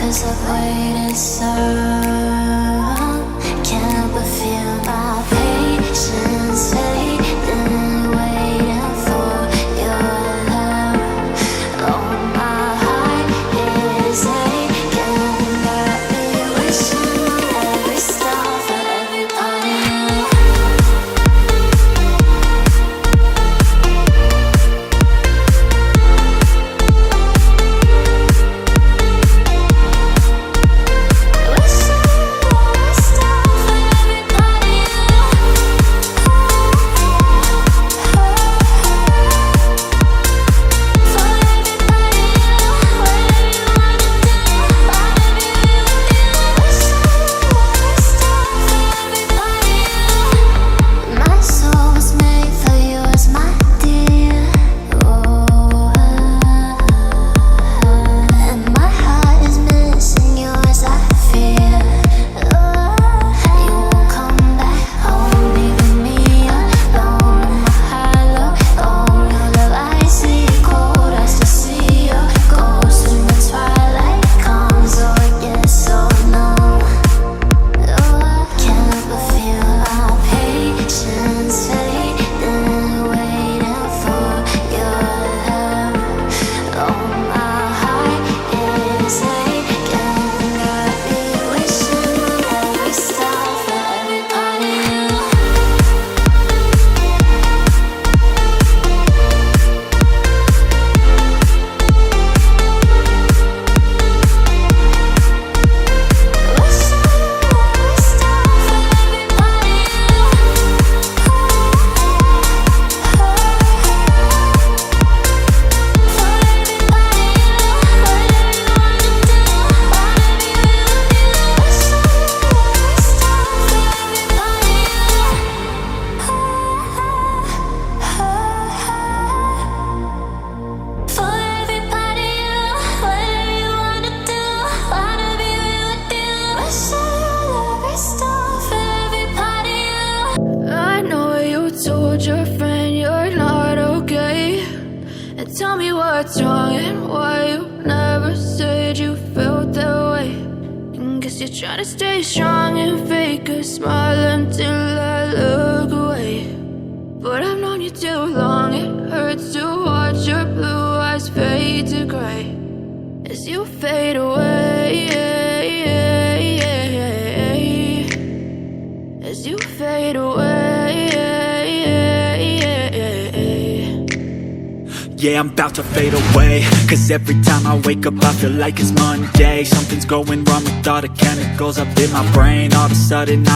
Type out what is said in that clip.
Hours I've waited so long, can't but feel my patience fading, waiting for your love. Oh, my heart is aching, got me wishing on every star for everybody. Told your friend you're not okay, and tell me what's wrong and why you never said you felt that way. And guess you're trying to stay strong and fake a smile until I look away. But I've known you too long, it hurts to watch your blue eyes fade to gray as you fade away, as you fade away. Yeah, I'm about to fade away, cause every time I wake up I feel like it's Monday. Something's going wrong with all the chemicals up in my brain. All of a sudden